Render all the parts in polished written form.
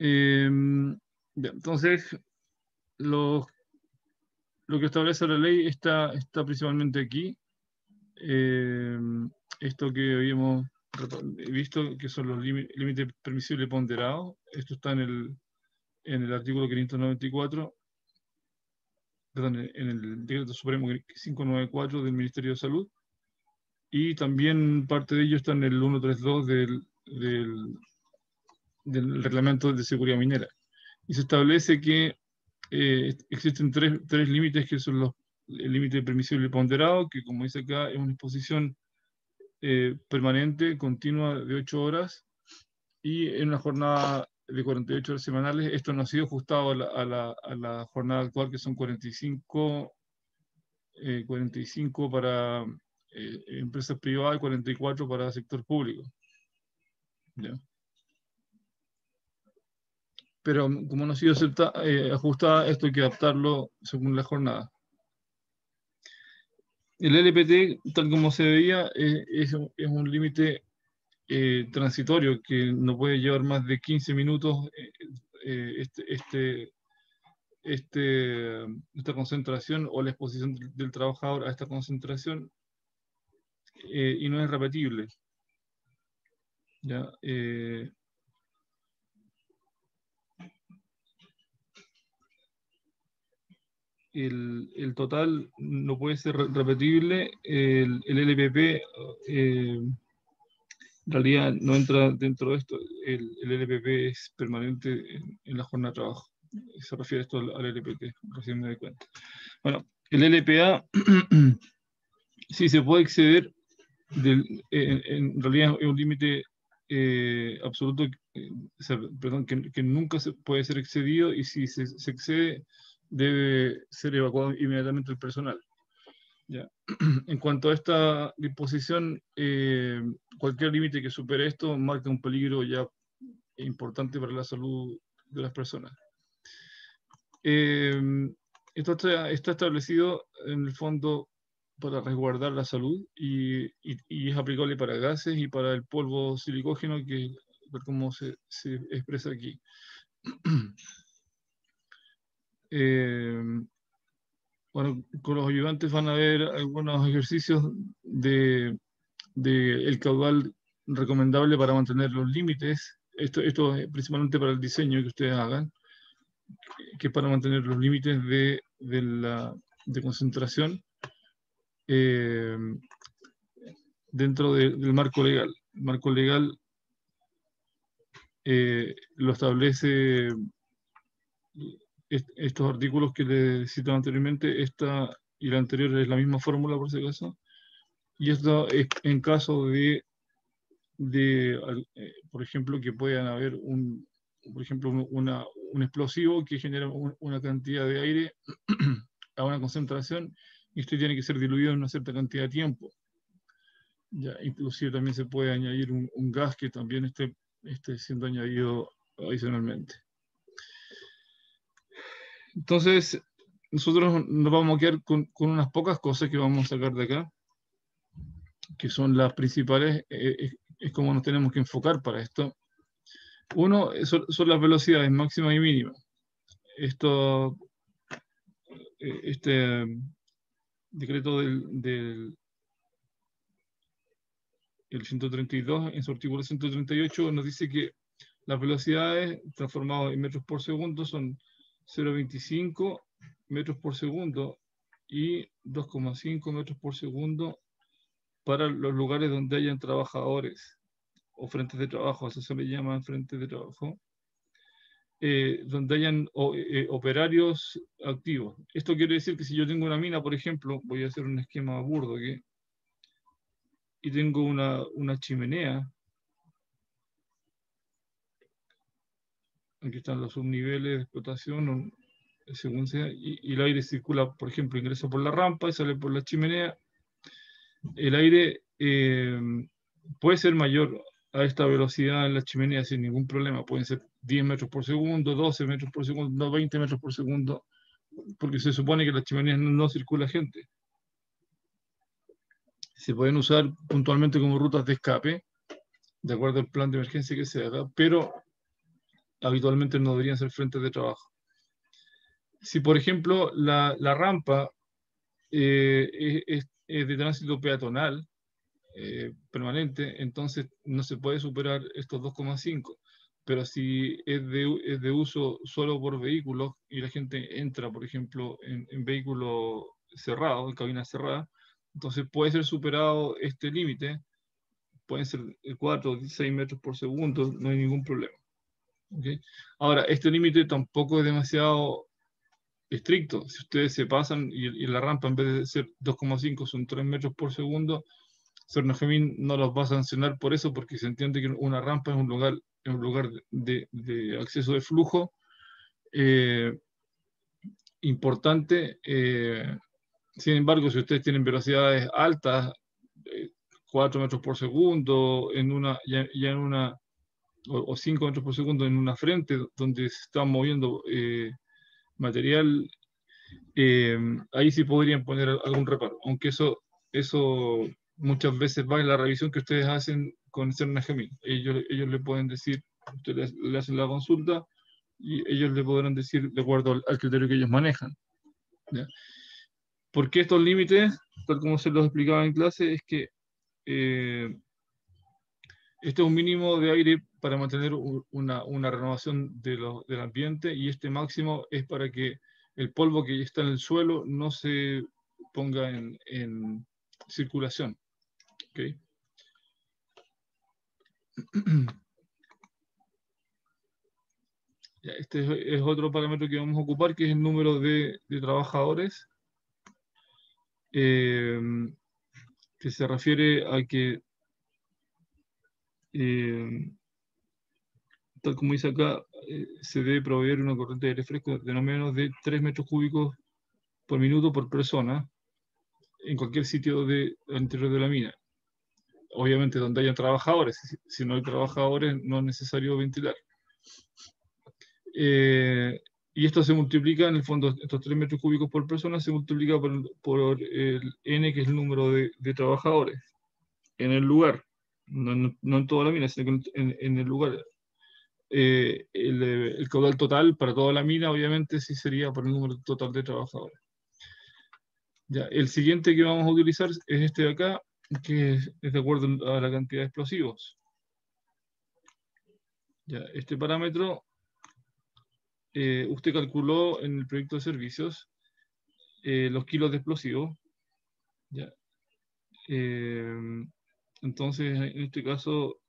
Ya, entonces, lo, lo que establece la ley está principalmente aquí. Esto que habíamos visto, que son los límites permisibles ponderados, esto está en el artículo 594, perdón, en el Decreto Supremo 594 del Ministerio de Salud, y también parte de ello está en el 132 del Reglamento de Seguridad Minera. Y se establece que existen tres límites que son el límite permisible ponderado, que como dice acá es una exposición permanente, continua de 8 horas y en una jornada de 48 horas semanales. Esto no ha sido ajustado a la jornada actual, que son 45 para empresas privadas y 44 para el sector público. ¿Ya? Pero como no ha sido ajustada, esto hay que adaptarlo según la jornada. El LPT, tal como se veía, es un límite transitorio que no puede llevar más de 15 minutos esta concentración o la exposición del trabajador a esta concentración, y no es repetible. ¿Ya? El total no puede ser repetible. El LPP en realidad no entra dentro de esto. El LPP es permanente en la jornada de trabajo. Se refiere esto al LPT, recién me doy cuenta. Bueno, el LPA sí se puede exceder, en realidad es un límite absoluto, perdón, que nunca se puede ser excedido, y si se excede debe ser evacuado inmediatamente el personal. ¿Ya? En cuanto a esta disposición, cualquier límite que supere esto marca un peligro ya importante para la salud de las personas. Esto está establecido en el fondo para resguardar la salud y es aplicable para gases y para el polvo silicógeno, que como se expresa aquí. Bueno, con los ayudantes van a ver algunos ejercicios de el caudal recomendable para mantener los límites. Esto es principalmente para el diseño que ustedes hagan, que es para mantener los límites de concentración dentro del marco legal. El marco legal lo establece estos artículos que les citaba anteriormente. Esta y la anterior es la misma fórmula, por si acaso. Y esto es en caso por ejemplo, que puedan haber por ejemplo, un explosivo que genera una cantidad de aire a una concentración, y esto tiene que ser diluido en una cierta cantidad de tiempo. Ya, inclusive también se puede añadir un gas que también esté siendo añadido adicionalmente. Entonces, nosotros nos vamos a quedar con unas pocas cosas que vamos a sacar de acá, que son las principales. Es como nos tenemos que enfocar para esto. Uno, son las velocidades máximas y mínimas. Este decreto del 132, en su artículo 138, nos dice que las velocidades transformadas en metros por segundo son 0,25 metros por segundo y 2,5 metros por segundo para los lugares donde hayan trabajadores o frentes de trabajo. Eso se le llama frentes de trabajo. Donde hayan operarios activos. Esto quiere decir que si yo tengo una mina, por ejemplo, voy a hacer un esquema burdo aquí, y tengo una chimenea. Aquí están los subniveles de explotación, según sea, y el aire circula, por ejemplo, ingresa por la rampa y sale por la chimenea. El aire puede ser mayor a esta velocidad en la chimenea sin ningún problema. Pueden ser 10 metros por segundo, 12 metros por segundo, no 20 metros por segundo, porque se supone que en las chimeneas no circula gente. Se pueden usar puntualmente como rutas de escape, de acuerdo al plan de emergencia que se haga, pero habitualmente no deberían ser frentes de trabajo. Si, por ejemplo, la rampa es de tránsito peatonal permanente, entonces no se puede superar estos 2,5. Pero si es de uso solo por vehículos y la gente entra, por ejemplo, en vehículo cerrado, en cabina cerrada, entonces puede ser superado este límite, pueden ser 4 o 6 metros por segundo, no hay ningún problema. ¿Okay? Ahora, este límite tampoco es demasiado estricto. Si ustedes se pasan y la rampa en vez de ser 2,5 son 3 metros por segundo, Cernajemin no los va a sancionar por eso, porque se entiende que una rampa es un lugar de acceso de flujo importante. Sin embargo, si ustedes tienen velocidades altas, 4 metros por segundo, ya en una, o 5 metros por segundo en una frente donde se está moviendo material, ahí sí podrían poner algún reparo, aunque eso muchas veces va en la revisión que ustedes hacen con Cernajemin. Ellos le pueden decir, ustedes le hacen la consulta y ellos le podrán decir de acuerdo al criterio que ellos manejan. ¿Ya? ¿Por qué estos límites? Tal como se los explicaba en clase, es que este es un mínimo de aire para mantener una renovación del ambiente, y este máximo es para que el polvo que está en el suelo no se ponga en circulación. ¿Okay? Ya, este es otro parámetro que vamos a ocupar, que es el número de trabajadores, que se refiere a que, tal como dice acá, se debe proveer una corriente de aire fresco de no menos de 3 metros cúbicos por minuto por persona en cualquier sitio del interior de la mina. Obviamente donde haya trabajadores. Si no hay trabajadores, no es necesario ventilar. Y esto se multiplica, en el fondo, estos 3 metros cúbicos por persona se multiplica por el N, que es el número de trabajadores en el lugar. No en toda la mina, sino que en el lugar. El caudal total para toda la mina, obviamente, sí sería por el número total de trabajadores. Ya, el siguiente que vamos a utilizar es este de acá, que es de acuerdo a la cantidad de explosivos. Ya, este parámetro usted calculó en el proyecto de servicios los kilos de explosivos. Ya. Entonces, en este caso,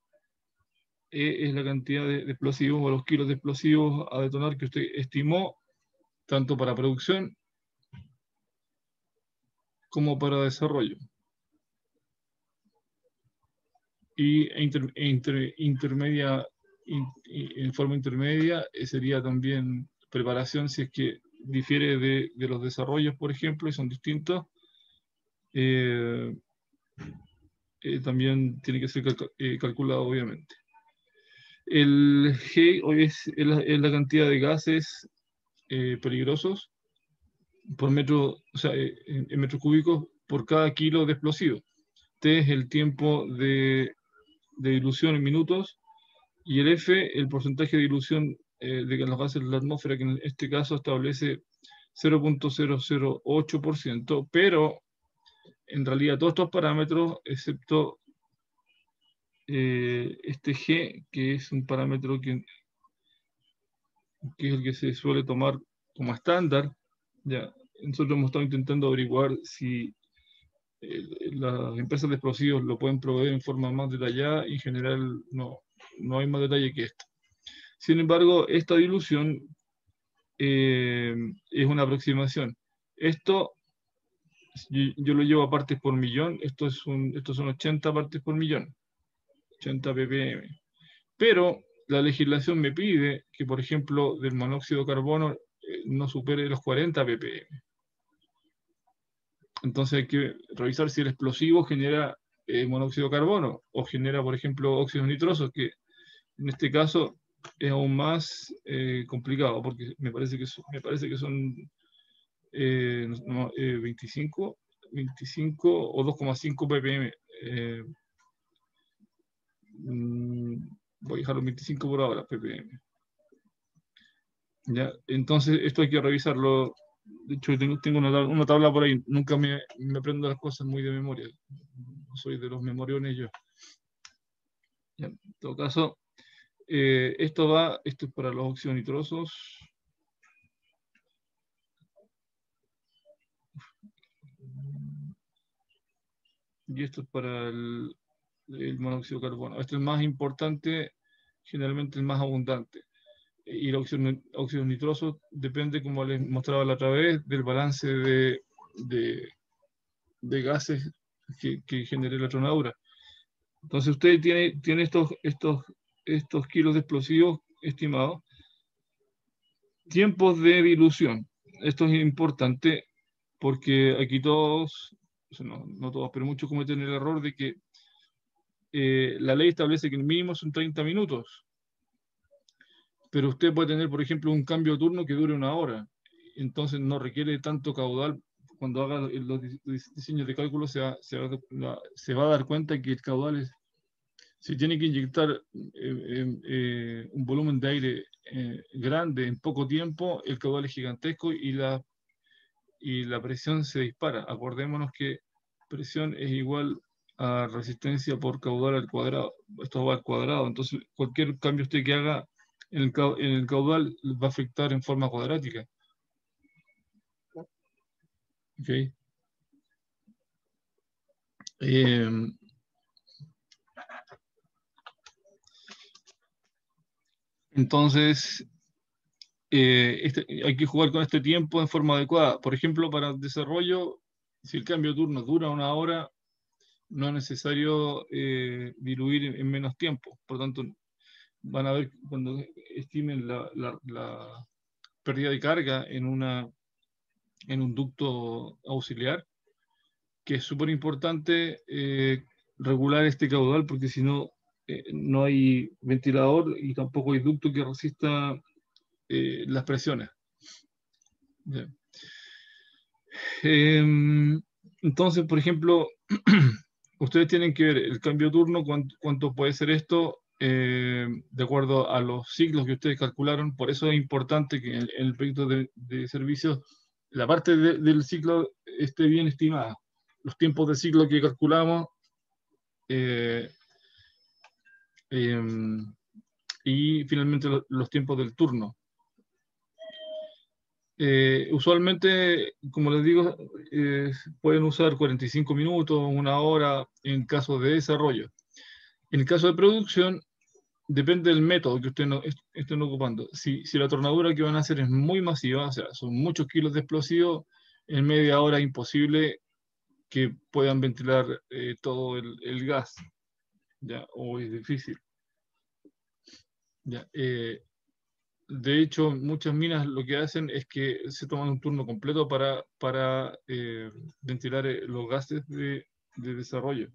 es la cantidad de explosivos o los kilos de explosivos a detonar que usted estimó tanto para producción como para desarrollo. Y en forma intermedia sería también preparación, si es que difiere de los desarrollos, por ejemplo, y son distintos. También tiene que ser calculado, obviamente. El G hoy es la cantidad de gases peligrosos por metro, o sea, en metros cúbicos por cada kilo de explosivo. T es el tiempo de dilución en minutos, y el F, el porcentaje de dilución de los gases en la atmósfera, que en este caso establece 0,008%, pero en realidad todos estos parámetros, excepto este G, que es un parámetro que es el que se suele tomar como estándar, ya, nosotros hemos estado intentando averiguar si las empresas de explosivos lo pueden proveer en forma más detallada, y en general no hay más detalle que esto. Sin embargo, esta dilución es una aproximación. Esto yo lo llevo a partes por millón, estos son 80 partes por millón, 80 ppm. Pero la legislación me pide que, por ejemplo, del monóxido de carbono no supere los 40 ppm. Entonces hay que revisar si el explosivo genera monóxido de carbono o genera, por ejemplo, óxidos nitrosos, que en este caso es aún más complicado, porque me parece que son 25 o 2,5 ppm. Voy a dejar los 25 por ahora, ppm. ¿Ya? Entonces, esto hay que revisarlo. De hecho, tengo una tabla por ahí. Nunca me aprendo las cosas muy de memoria. No soy de los memoriones yo. ¿Ya? En todo caso, esto es para los óxidos nitrosos. Y esto es para el monóxido de carbono. Este es el más importante, generalmente el más abundante. Y los óxidos nitrosos depende, como les mostraba la otra vez, del balance de, de gases que genere la tronadura. Entonces usted tiene estos kilos de explosivos estimados. Tiempos de dilución. Esto es importante porque aquí todos, o sea, no todos, pero muchos cometen el error de que la ley establece que el mínimo son 30 minutos, pero usted puede tener, por ejemplo, un cambio de turno que dure una hora. Entonces no requiere tanto caudal. Cuando haga los diseños de cálculo se va a dar cuenta que el caudal es, si tiene que inyectar un volumen de aire grande en poco tiempo, el caudal es gigantesco y la presión se dispara. Acordémonos que presión es igual a resistencia por caudal al cuadrado. Esto va al cuadrado. Entonces, cualquier cambio usted que haga en el caudal va a afectar en forma cuadrática. ¿Okay? Entonces, hay que jugar con este tiempo en forma adecuada. Por ejemplo, para el desarrollo, si el cambio de turno dura una hora, no es necesario diluir en menos tiempo. Por lo tanto, van a ver cuando estimen la pérdida de carga en un ducto auxiliar, que es súper importante regular este caudal, porque si no, no hay ventilador y tampoco hay ducto que resista las presiones. Bien. Entonces, por ejemplo, ustedes tienen que ver el cambio de turno, cuánto puede ser esto, de acuerdo a los ciclos que ustedes calcularon. Por eso es importante que en el proyecto de servicios la parte del ciclo esté bien estimada. Los tiempos de ciclo que calculamos eh, y finalmente los tiempos del turno. Usualmente, como les digo, pueden usar 45 minutos, una hora en caso de desarrollo. En el caso de producción, depende del método que ustedes estén ocupando. Si la tornadura que van a hacer es muy masiva, o sea, son muchos kilos de explosivo, en media hora es imposible que puedan ventilar todo el gas, ¿ya? O es difícil. ¿Ya? De hecho, muchas minas lo que hacen es que se toman un turno completo para ventilar los gases de desarrollo,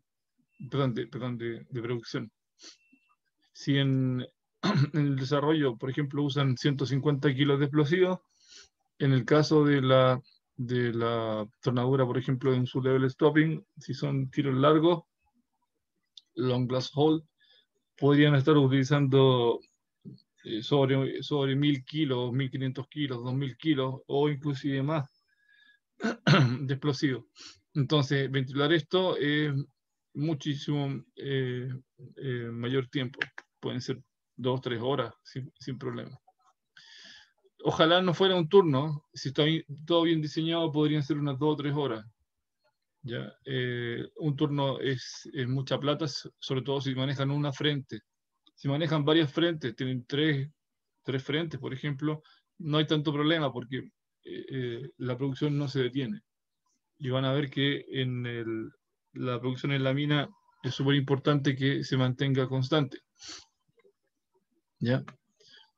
de producción. Si en el desarrollo, por ejemplo, usan 150 kilos de explosivos, en el caso de la tornadura, por ejemplo, en su level stopping, si son tiros largos, long blast hole, podrían estar utilizando sobre 1000 kilos, 1500 kilos, 2000 kilos o inclusive más de explosivos. Entonces, ventilar esto es muchísimo mayor tiempo. Pueden ser 2 o 3 horas sin problema. Ojalá no fuera un turno. Si está todo bien diseñado, podrían ser unas 2 o 3 horas. ¿Ya? Un turno es mucha plata, sobre todo si manejan una frente. Si manejan varias frentes, tienen tres frentes, por ejemplo, no hay tanto problema porque la producción no se detiene. Y van a ver que la producción en la mina es súper importante que se mantenga constante. ¿Ya?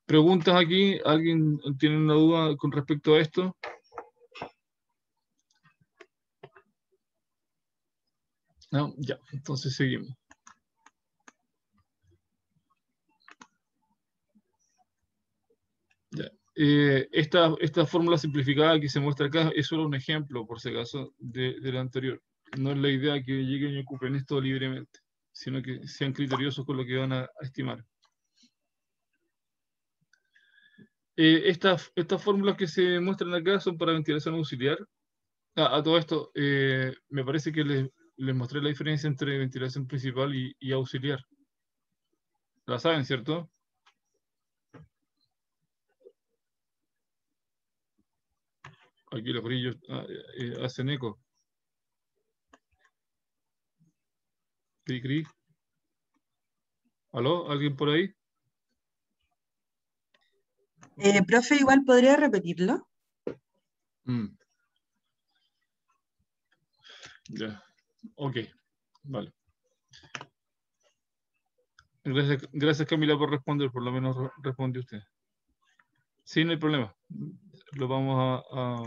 ¿Preguntas aquí? ¿Alguien tiene una duda con respecto a esto? No, ya, entonces seguimos. Ya. Esta fórmula simplificada que se muestra acá es solo un ejemplo, por si acaso, de la anterior. No es la idea que lleguen y ocupen esto libremente, sino que sean criteriosos con lo que van a estimar. Estas fórmulas que se muestran acá son para ventilación auxiliar. A todo esto, me parece que les mostré la diferencia entre ventilación principal y auxiliar. La saben, ¿cierto? Aquí los grillos hacen eco. Cri, cri. ¿Aló? ¿Alguien por ahí? Profe, igual podría repetirlo. Mm, ya. Ok. Vale. Gracias Camila por responder, por lo menos responde usted. Sí, no hay problema. Lo vamos a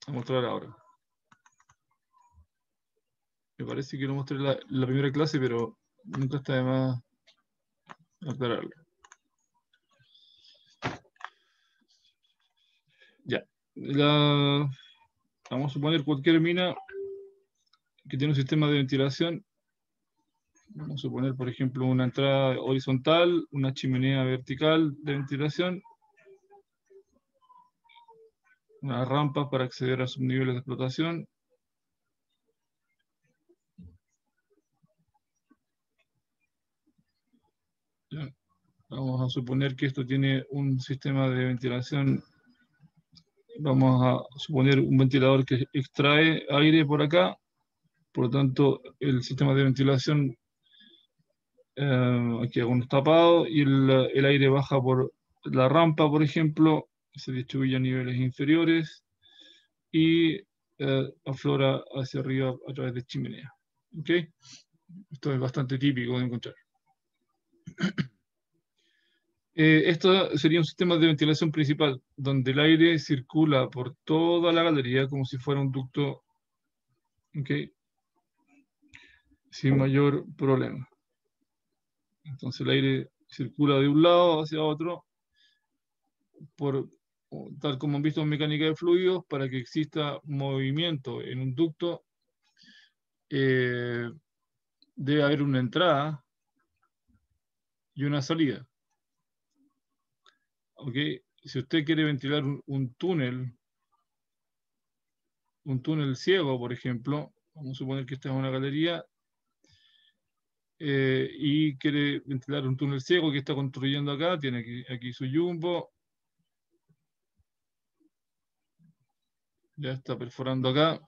mostrar ahora. Me parece que lo mostré la primera clase, pero nunca está de más aclararlo. Ya. Vamos a suponer cualquier mina que tiene un sistema de ventilación. Vamos a suponer, por ejemplo, una entrada horizontal, una chimenea vertical de ventilación, unas rampas para acceder a sus niveles de explotación. Ya. Vamos a suponer que esto tiene un sistema de ventilación. Vamos a suponer un ventilador que extrae aire por acá. Por lo tanto, el sistema de ventilación, aquí hago un tapado y el aire baja por la rampa, por ejemplo, se distribuye a niveles inferiores y aflora hacia arriba a través de chimenea. ¿Ok? Esto es bastante típico de encontrar. Esto sería un sistema de ventilación principal, donde el aire circula por toda la galería como si fuera un ducto, ¿ok? Sin mayor problema. Entonces el aire circula de un lado hacia otro, tal como han visto en mecánica de fluidos, para que exista movimiento en un ducto, debe haber una entrada y una salida. ¿Ok? Si usted quiere ventilar un túnel ciego, por ejemplo, vamos a suponer que esta es una galería, y quiere ventilar un túnel ciego que está construyendo acá, tiene aquí su jumbo, ya está perforando acá,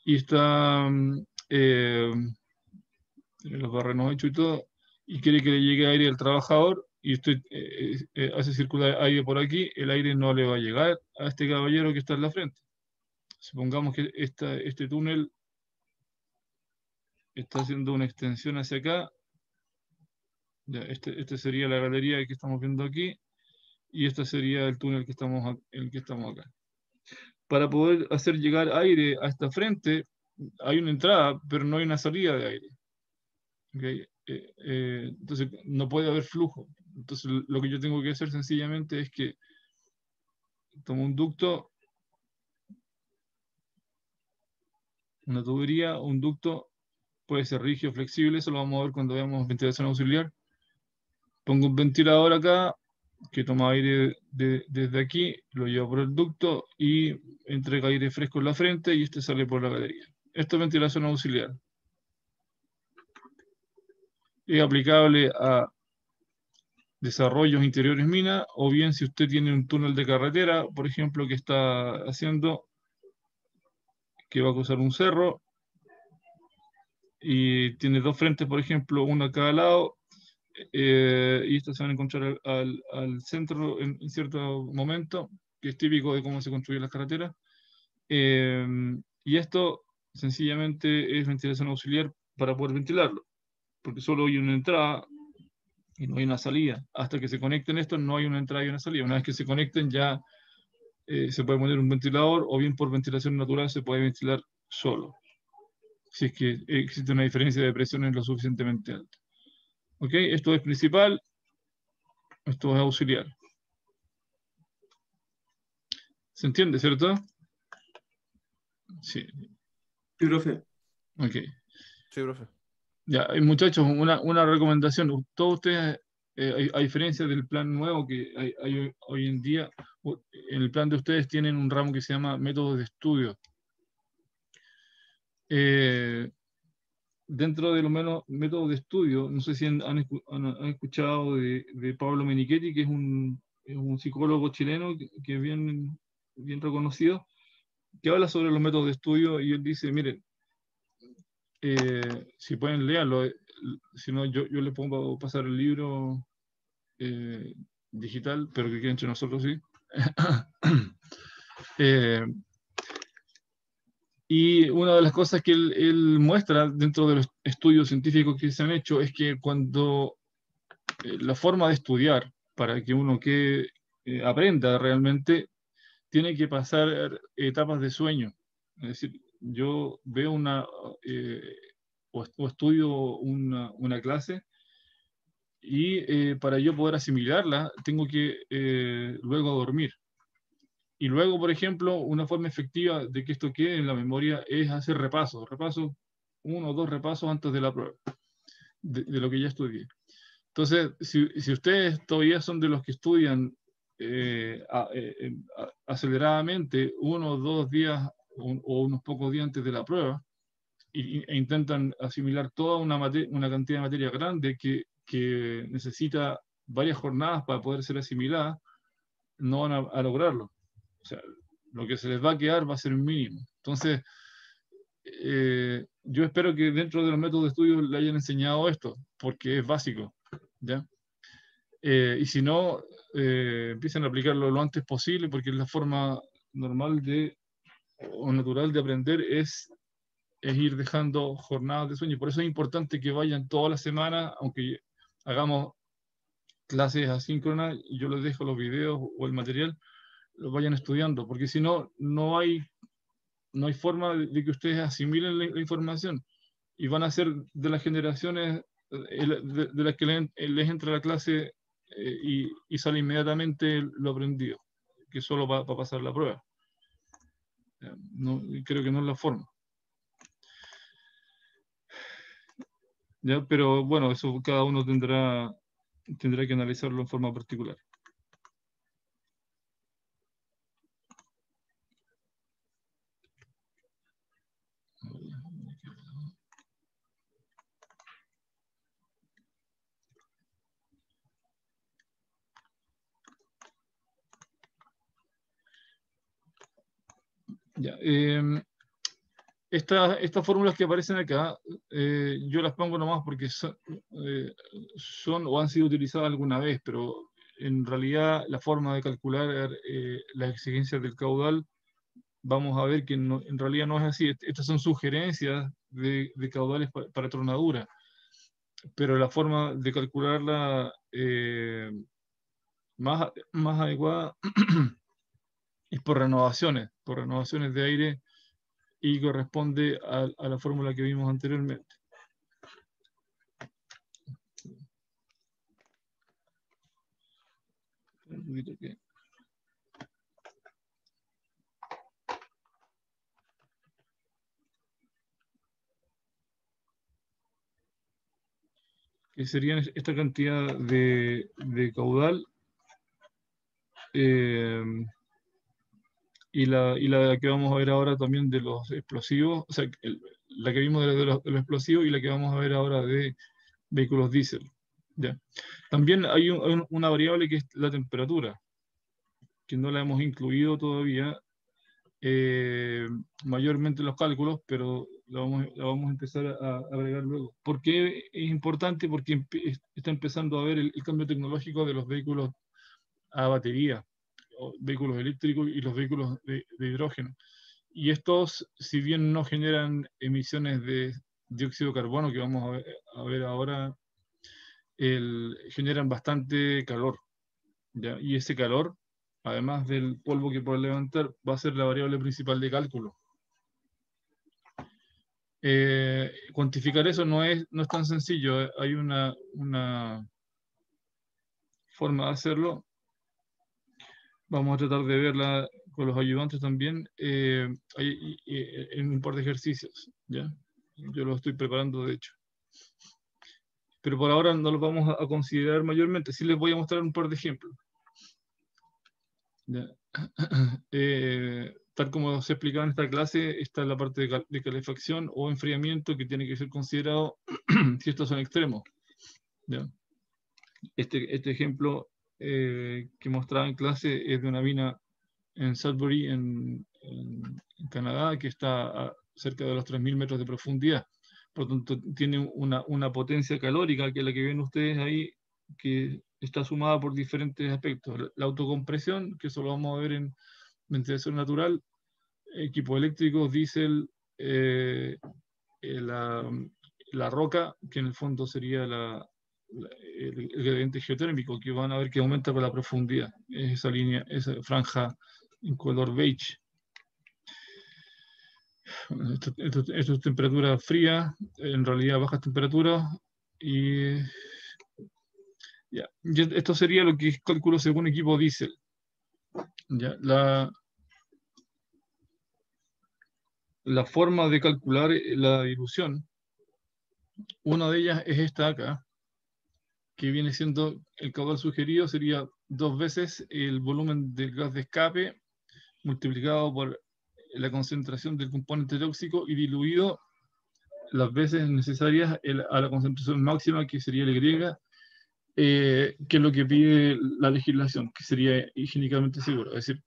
y está, tiene los barrenos hechos y todo, y quiere que le llegue aire al trabajador, y usted hace circular aire por aquí, el aire no le va a llegar a este caballero que está en la frente. Supongamos que este túnel está haciendo una extensión hacia acá. Ya, este sería la galería que estamos viendo aquí, y este sería el túnel en el que estamos acá. Para poder hacer llegar aire a esta frente, hay una entrada, pero no hay una salida de aire. ¿Okay? Entonces no puede haber flujo. Entonces lo que yo tengo que hacer sencillamente es que tomo un ducto, una tubería, un ducto, puede ser rígido o flexible, eso lo vamos a ver cuando veamos ventilación auxiliar. Pongo un ventilador acá que toma aire desde aquí, lo lleva por el ducto y entrega aire fresco en la frente y este sale por la galería. Esto es ventilación auxiliar. Es aplicable a desarrollos interiores mina, o bien si usted tiene un túnel de carretera, por ejemplo, que está haciendo, que va a cruzar un cerro y tiene dos frentes, por ejemplo, una a cada lado, y estos se van a encontrar al centro en cierto momento, que es típico de cómo se construyen las carreteras. Y esto sencillamente es ventilación auxiliar para poder ventilarlo, porque solo hay una entrada y no hay una salida. Hasta que se conecten estos no hay una entrada y una salida. Una vez que se conecten ya se puede poner un ventilador, o bien por ventilación natural se puede ventilar solo, si es que existe una diferencia de presiones lo suficientemente alta. ¿Ok? Esto es principal, esto es auxiliar. ¿Se entiende, cierto? Sí. Sí, profe. Ok. Sí, profe. Ya, muchachos, una recomendación. Todos ustedes A diferencia del plan nuevo que hay hoy en día, en el plan de ustedes tienen un ramo que se llama métodos de estudio. Dentro de los menos métodos de estudio, no sé si han escuchado de Pablo Menichetti, que es un psicólogo chileno que es bien reconocido, que habla sobre los métodos de estudio y él dice, miren, si pueden leerlo, si no yo les pongo a pasar el libro digital, pero que quede entre nosotros, sí. eh, y una de las cosas que él muestra dentro de los estudios científicos que se han hecho es que cuando la forma de estudiar para que uno aprenda realmente tiene que pasar etapas de sueño. Es decir, yo veo o estudio una clase y para yo poder asimilarla tengo que luego dormir. Y luego, por ejemplo, una forma efectiva de que esto quede en la memoria es hacer repasos, uno o dos repasos antes de la prueba, de lo que ya estudié. Entonces, si ustedes todavía son de los que estudian aceleradamente 1 o 2 días o unos pocos días antes de la prueba e intentan asimilar toda una cantidad de materia grande que necesita varias jornadas para poder ser asimilada, no van a lograrlo. O sea, lo que se les va a quedar va a ser mínimo. Entonces, yo espero que dentro de los métodos de estudio le hayan enseñado esto, porque es básico, ¿ya? Y si no, empiecen a aplicarlo lo antes posible, porque la forma normal o natural de aprender es ir dejando jornadas de sueño. Por eso es importante que vayan todas las semanas, aunque hagamos clases asíncronas, yo les dejo los videos o el material, los vayan estudiando, porque si no, no hay forma de que ustedes asimilen la información y van a ser de las generaciones de las que les entra la clase y sale inmediatamente lo aprendido, que solo va a pasar la prueba. No, creo que no es la forma. ¿Ya? Pero bueno, eso cada uno tendrá que analizarlo en forma particular. Ya, estas fórmulas que aparecen acá, yo las pongo nomás porque son o han sido utilizadas alguna vez, pero en realidad la forma de calcular las exigencias del caudal, vamos a ver que en realidad no es así. Estas son sugerencias de caudales para tronadura, pero la forma de calcularla más adecuada es por renovaciones de aire y corresponde a la fórmula que vimos anteriormente. Un poquito que serían esta cantidad de caudal y la que vamos a ver ahora también de los explosivos, o sea, la que vimos de los explosivos y la que vamos a ver ahora de vehículos diésel. ¿Ya? También hay una variable que es la temperatura, que no la hemos incluido todavía mayormente en los cálculos, pero la vamos a empezar a agregar luego. ¿Por qué es importante? Porque está empezando a ver el cambio tecnológico de los vehículos a batería, vehículos eléctricos y los vehículos de hidrógeno. Y estos, si bien no generan emisiones de dióxido de carbono, que vamos a ver ahora, generan bastante calor, ¿ya? Y ese calor, además del polvo que puede levantar, va a ser la variable principal de cálculo. Cuantificar eso no es tan sencillo. Hay una forma de hacerlo. Vamos a tratar de verla con los ayudantes también en un par de ejercicios. ¿Ya? Yo lo estoy preparando, de hecho. pero por ahora no lo vamos a considerar mayormente. Sí les voy a mostrar un par de ejemplos. ¿Ya? Tal como se explicaba en esta clase, está la parte de calefacción o enfriamiento que tiene que ser considerado si estos son extremos. ¿Ya? Este ejemplo que mostraba en clase es de una mina en Sudbury, en Canadá, que está cerca de los 3.000 metros de profundidad. Por lo tanto, tiene una potencia calórica, que es la que ven ustedes ahí, que está sumada por diferentes aspectos. La autocompresión, que eso lo vamos a ver en ventilación natural, equipos eléctricos, diésel, la roca, que en el fondo sería el gradiente geotérmico, que van a ver que aumenta con la profundidad. Es esa línea, esa franja en color beige. Esto es temperatura fría, en realidad bajas temperaturas, y ya. Esto sería lo que es cálculo según equipo diésel. Ya, la forma de calcular la dilución, una de ellas es esta acá, que viene siendo el caudal sugerido, sería 2 veces el volumen del gas de escape multiplicado por la concentración del componente tóxico y diluido las veces necesarias a la concentración máxima, que sería el Y, que es lo que pide la legislación, que sería higiénicamente seguro. Es decir,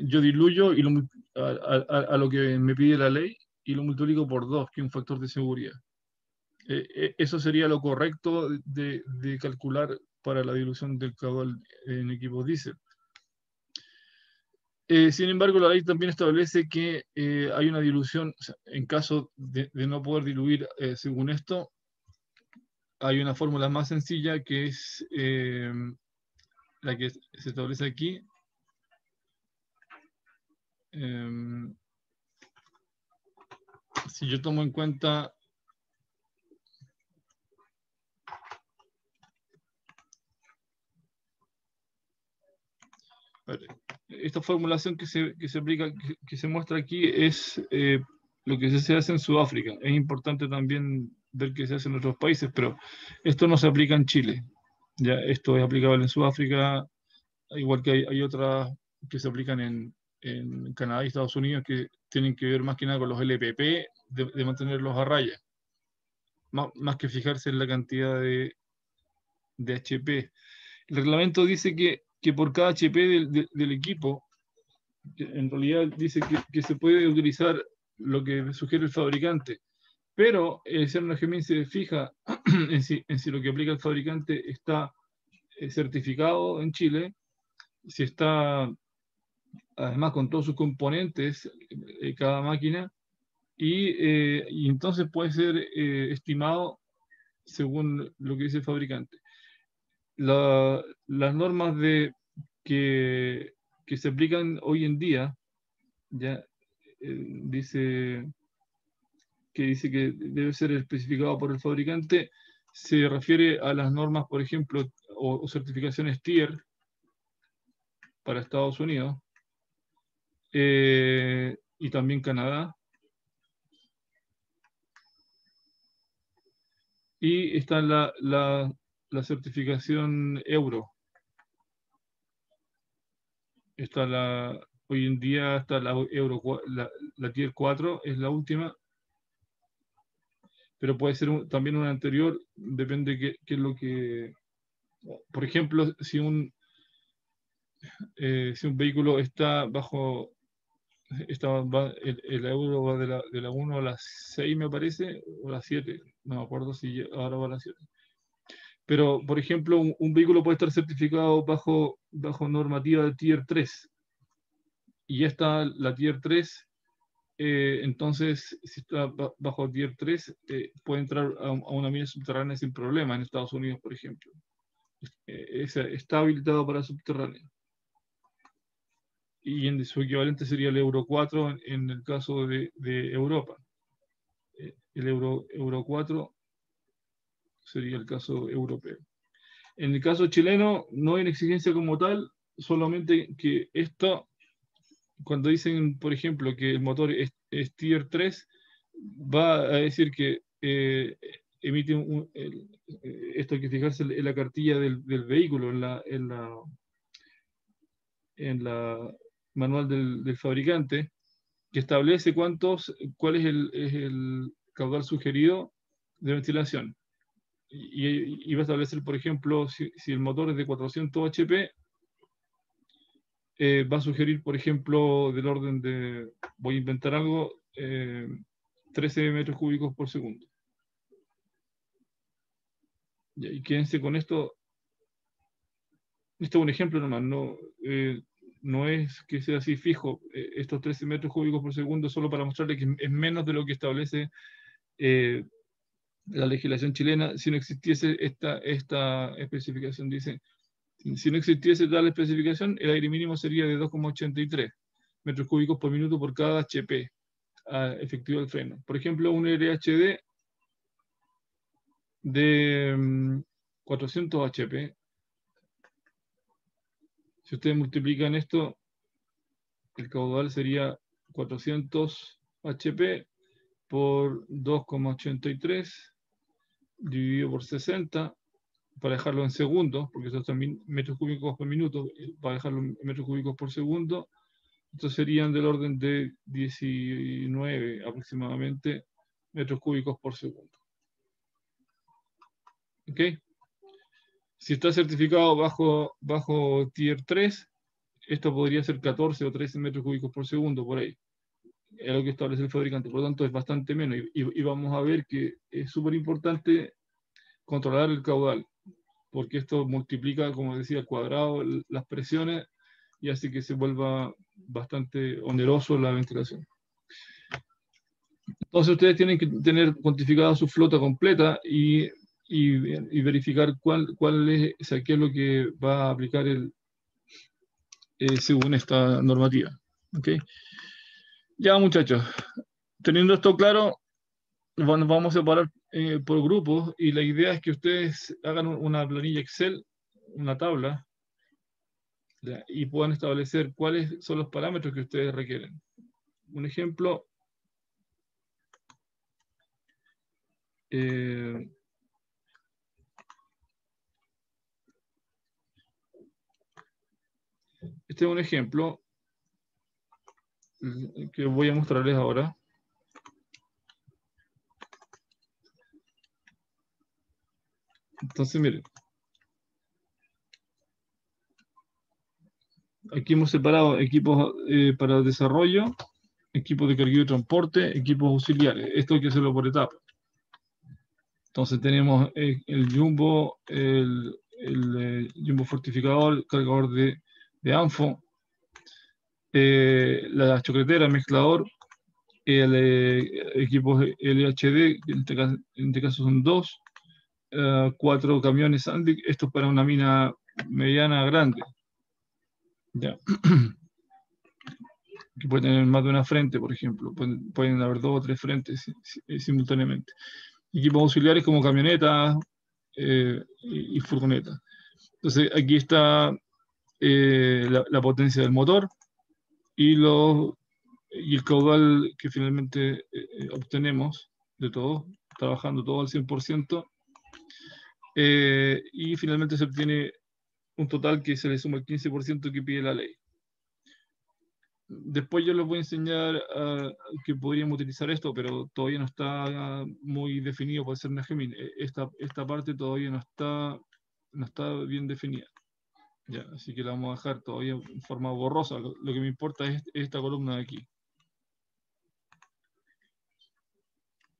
yo diluyo y a lo que me pide la ley y lo multiplico por 2, que es un factor de seguridad. Eso sería lo correcto de calcular para la dilución del caudal en equipos diésel. Sin embargo, la ley también establece que hay una dilución, o sea, en caso de no poder diluir según esto, hay una fórmula más sencilla que es la que se establece aquí. Si yo tomo en cuenta esta formulación que se aplica, que se muestra aquí, es lo que se hace en Sudáfrica. Es importante también ver qué se hace en otros países, pero esto no se aplica en Chile. Ya, esto es aplicable en Sudáfrica, igual que hay otras que se aplican en Canadá y Estados Unidos, que tienen que ver más que nada con los LPP, de mantenerlos a raya, más que fijarse en la cantidad de HP. El reglamento dice que por cada HP del equipo, en realidad dice que se puede utilizar lo que sugiere el fabricante, pero el CERN se fija en si lo que aplica el fabricante está certificado en Chile, si está además con todos sus componentes, cada máquina, y entonces puede ser estimado según lo que dice el fabricante. Las normas que se aplican hoy en día, ya dice que debe ser especificado por el fabricante, se refiere a las normas, por ejemplo, o certificaciones TIER para Estados Unidos y también Canadá. Y está la certificación Euro. Hoy en día está la Euro, la Tier 4 es la última, pero puede ser también una anterior, depende qué es lo que... Por ejemplo, si un vehículo está bajo... el euro va de la 1 a la 6, me parece, o la 7, no me acuerdo si ahora va a la 7. Pero, por ejemplo, un vehículo puede estar certificado bajo normativa de Tier 3. Y ya está la Tier 3, entonces, si está bajo Tier 3, puede entrar a una mina subterránea sin problema, en Estados Unidos, por ejemplo. Está habilitado para subterráneo. Y en su equivalente sería el Euro 4 en el caso de Europa. El Euro 4 sería el caso europeo. En el caso chileno no hay una exigencia como tal, solamente que esto, cuando dicen, por ejemplo, que el motor es Tier 3, va a decir que emite esto hay que fijarse en la cartilla del vehículo, en la manual del fabricante, que establece cuál es el caudal sugerido de ventilación. Y va a establecer, por ejemplo, si el motor es de 400 HP, va a sugerir, por ejemplo, del orden de, voy a inventar algo, 13 metros cúbicos por segundo. Y quédense con esto. Esto es un ejemplo nomás, no es que sea así fijo. Estos 13 metros cúbicos por segundo solo para mostrarle que es menos de lo que establece la legislación chilena. Si no existiese esta especificación, dice, si no existiese tal especificación, el aire mínimo sería de 2,83 metros cúbicos por minuto por cada HP efectivo del freno. Por ejemplo, un RHD de 400 HP, si ustedes multiplican esto, el caudal sería 400 HP por 2,83 dividido por 60, para dejarlo en segundos, porque eso también metros cúbicos por minuto, para dejarlo en metros cúbicos por segundo. Estos serían del orden de 19 aproximadamente metros cúbicos por segundo. ¿Ok? Si está certificado bajo Tier 3, esto podría ser 14 o 13 metros cúbicos por segundo, por ahí. Es lo que establece el fabricante. Por lo tanto, es bastante menos. Y vamos a ver que es súper importante controlar el caudal, porque esto multiplica, como decía, al cuadrado las presiones y hace que se vuelva bastante oneroso la ventilación. Entonces ustedes tienen que tener cuantificada su flota completa y verificar cuál es, o sea, qué es lo que va a aplicar según esta normativa. ¿Okay? Ya, muchachos, teniendo esto claro, vamos a separar por grupos y la idea es que ustedes hagan una planilla Excel, una tabla, ¿ya? Y puedan establecer cuáles son los parámetros que ustedes requieren. Un ejemplo, este es un ejemplo que voy a mostrarles ahora. Entonces, miren. Aquí hemos separado equipos para desarrollo, equipos de carguero y transporte, equipos auxiliares. Esto hay que hacerlo por etapas. Entonces tenemos el jumbo, el jumbo fortificador, el cargador de ANFO, la chocletera, mezclador, el equipo LHD, que en este caso son 2, 4 camiones Sandvik, esto es para una mina mediana grande. Ya. Que puede tener más de una frente, por ejemplo. Pueden haber 2 o 3 frentes simultáneamente. Equipos auxiliares como camionetas y furgonetas. Entonces, aquí está la potencia del motor y el caudal que finalmente obtenemos de todo, trabajando todo al 100%. Y finalmente se obtiene un total que se le suma el 15% que pide la ley. Después yo les voy a enseñar que podríamos utilizar esto, pero todavía no está muy definido por ser Nagemin. Esta parte todavía no está bien definida. Ya, así que la vamos a dejar todavía en forma borrosa. Lo que me importa es esta columna de aquí.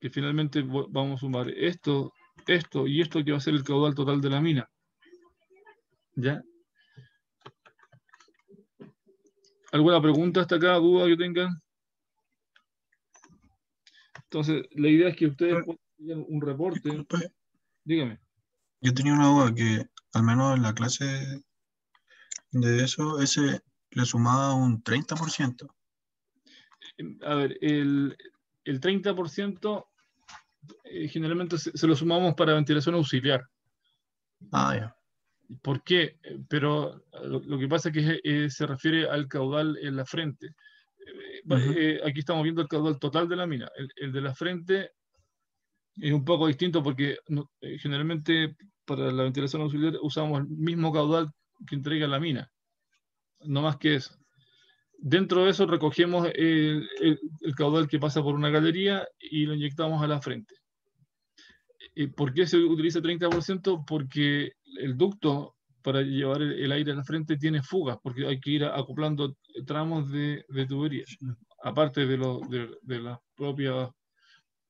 Que finalmente vamos a sumar esto y esto que va a ser el caudal total de la mina. ¿Ya? ¿Alguna pregunta hasta acá, duda que tengan? Entonces, la idea es que ustedes pongan un reporte. Disculpe, Dígame. yo tenía una duda que al menos en la clase de eso, ese le sumaba un 30%. A ver, el 30% generalmente se lo sumamos para ventilación auxiliar. Ah, ya. ¿Por qué? Pero lo que pasa es que se refiere al caudal en la frente. Aquí estamos viendo el caudal total de la mina. El de la frente Es un poco distinto porque generalmente para la ventilación auxiliar usamos el mismo caudal que entrega la mina, no más que eso. Dentro de eso recogemos el caudal que pasa por una galería y lo inyectamos a la frente. ¿Por qué se utiliza 30%? Porque el ducto para llevar el aire a la frente tiene fugas, porque hay que ir acoplando tramos de tubería, aparte de las propias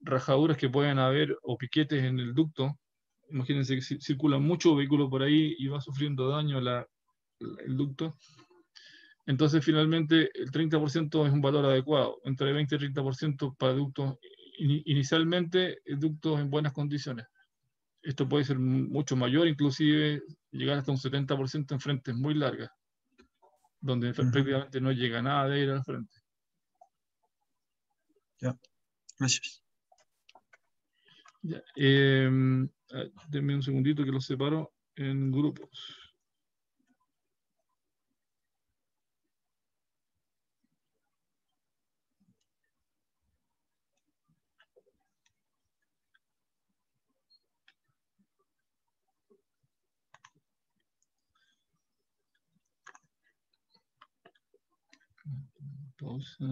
rajaduras que pueden haber o piquetes en el ducto. Imagínense que circulan muchos vehículos por ahí y va sufriendo daño el ducto. Entonces, finalmente, el 30% es un valor adecuado, entre 20 y 30% para ductos, inicialmente, ductos en buenas condiciones. Esto puede ser mucho mayor, inclusive llegar hasta un 70% en frentes muy largas, donde prácticamente no llega nada de aire al frente. Ya, gracias. Ya, denme un segundito que los separo en grupos. Pausa.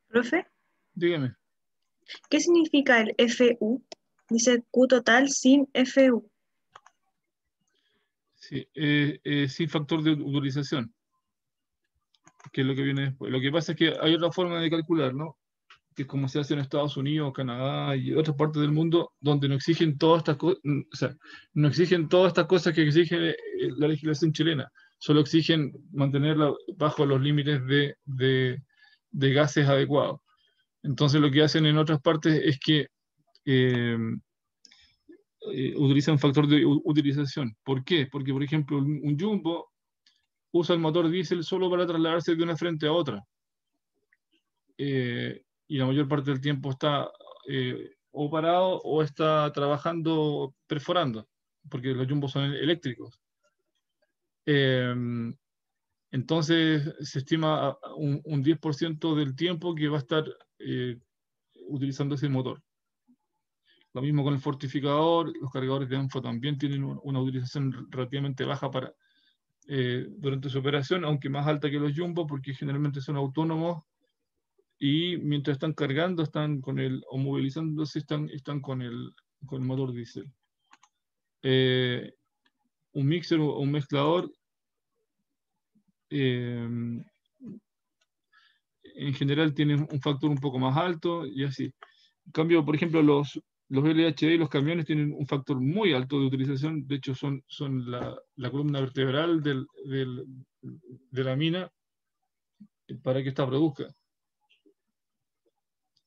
Profe, Dígame. ¿qué significa el FU? Dice Q total sin FU. Sí, sin factor de utilización, que es lo que viene después. Lo que pasa es que hay otra forma de calcular, ¿no? Que es como se hace en Estados Unidos, Canadá y otras partes del mundo, donde no exigen todas estas cosas, o sea, no exigen todas estas cosas que exige la legislación chilena, solo exigen mantenerla bajo los límites de gases adecuados. Entonces lo que hacen en otras partes es que utilizan factor de utilización. ¿Por qué? Porque, por ejemplo, un Jumbo usa el motor diésel solo para trasladarse de una frente a otra. Y la mayor parte del tiempo está o parado o está trabajando perforando, porque los jumbos son eléctricos. Entonces se estima un 10% del tiempo que va a estar utilizando ese motor. Lo mismo con el fortificador, los cargadores de ANFO también tienen una utilización relativamente baja durante su operación, aunque más alta que los Jumbo, porque generalmente son autónomos y mientras están cargando, están con o movilizándose, están con el motor diésel. Un mixer o un mezclador en general tiene un factor un poco más alto y así. En cambio, por ejemplo, los LHD y los camiones tienen un factor muy alto de utilización, de hecho son la columna vertebral de la mina para que esta produzca.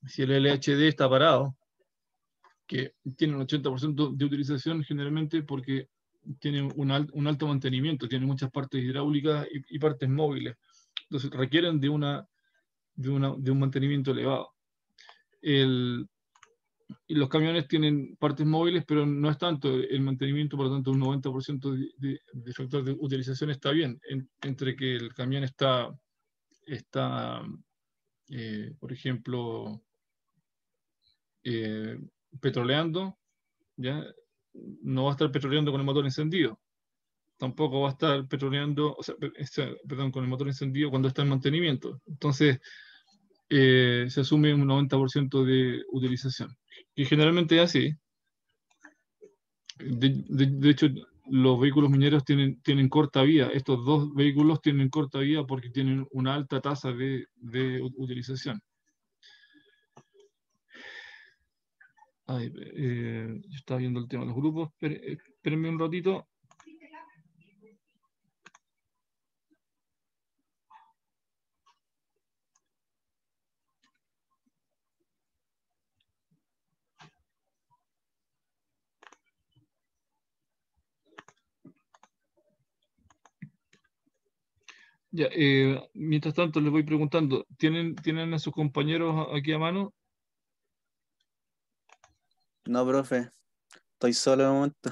Si el LHD está parado, que tiene un 80% de utilización generalmente porque tiene un alto mantenimiento, tiene muchas partes hidráulicas y partes móviles, entonces requieren de un mantenimiento elevado. Y los camiones tienen partes móviles, pero no es tanto el mantenimiento, por lo tanto un 90% de factor de utilización está bien, entre que el camión está por ejemplo, petroleando, ¿ya? No va a estar petroleando con el motor encendido, tampoco va a estar petroleando, perdón, con el motor encendido cuando está en mantenimiento. Entonces, se asume un 90% de utilización, que generalmente es así. De hecho, los vehículos mineros tienen corta vida. Estos dos vehículos tienen corta vida porque tienen una alta tasa de utilización. Ay, yo estaba viendo el tema de los grupos. Espérenme un ratito. Ya, mientras tanto les voy preguntando, ¿tienen a sus compañeros aquí a mano? No, profe. Estoy solo de momento.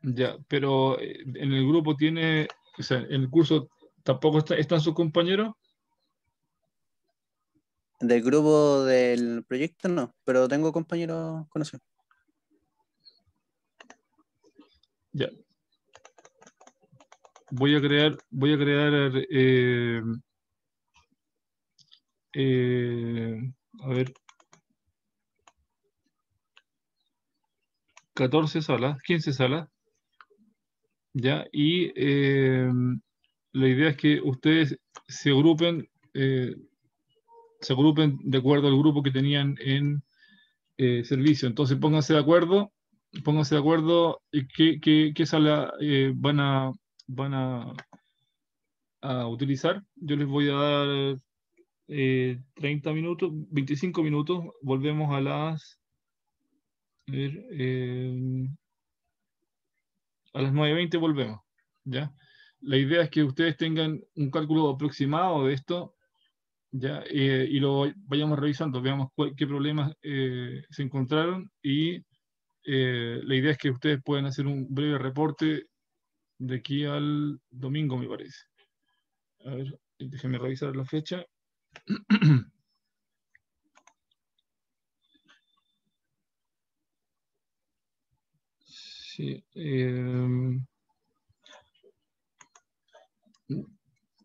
Ya, pero en el grupo tiene, o sea, en el curso tampoco están sus compañeros. Del grupo del proyecto no, pero tengo compañeros conocidos. Ya. Voy a crear, a ver, 14 salas, 15 salas, ya, y la idea es que ustedes se agrupen de acuerdo al grupo que tenían en servicio. Entonces pónganse de acuerdo y qué sala van a utilizar. Yo les voy a dar 30 minutos, 25 minutos, volvemos a ver, a las 9:20 volvemos, ¿ya? La idea es que ustedes tengan un cálculo aproximado de esto, ¿ya? Y lo vayamos revisando, veamos qué problemas se encontraron y la idea es que ustedes puedan hacer un breve reporte de aquí al domingo, me parece. A ver, déjenme revisar la fecha. Sí,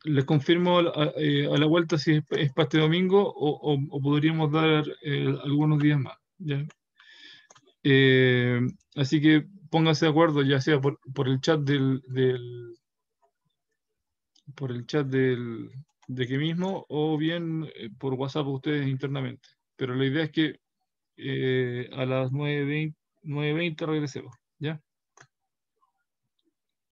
les confirmo a la vuelta si es para este domingo o podríamos dar algunos días más, ¿ya? Así que pónganse de acuerdo, ya sea por el chat por el chat de aquí mismo o bien por WhatsApp ustedes internamente. Pero la idea es que a las 9:20 regresemos, ¿ya?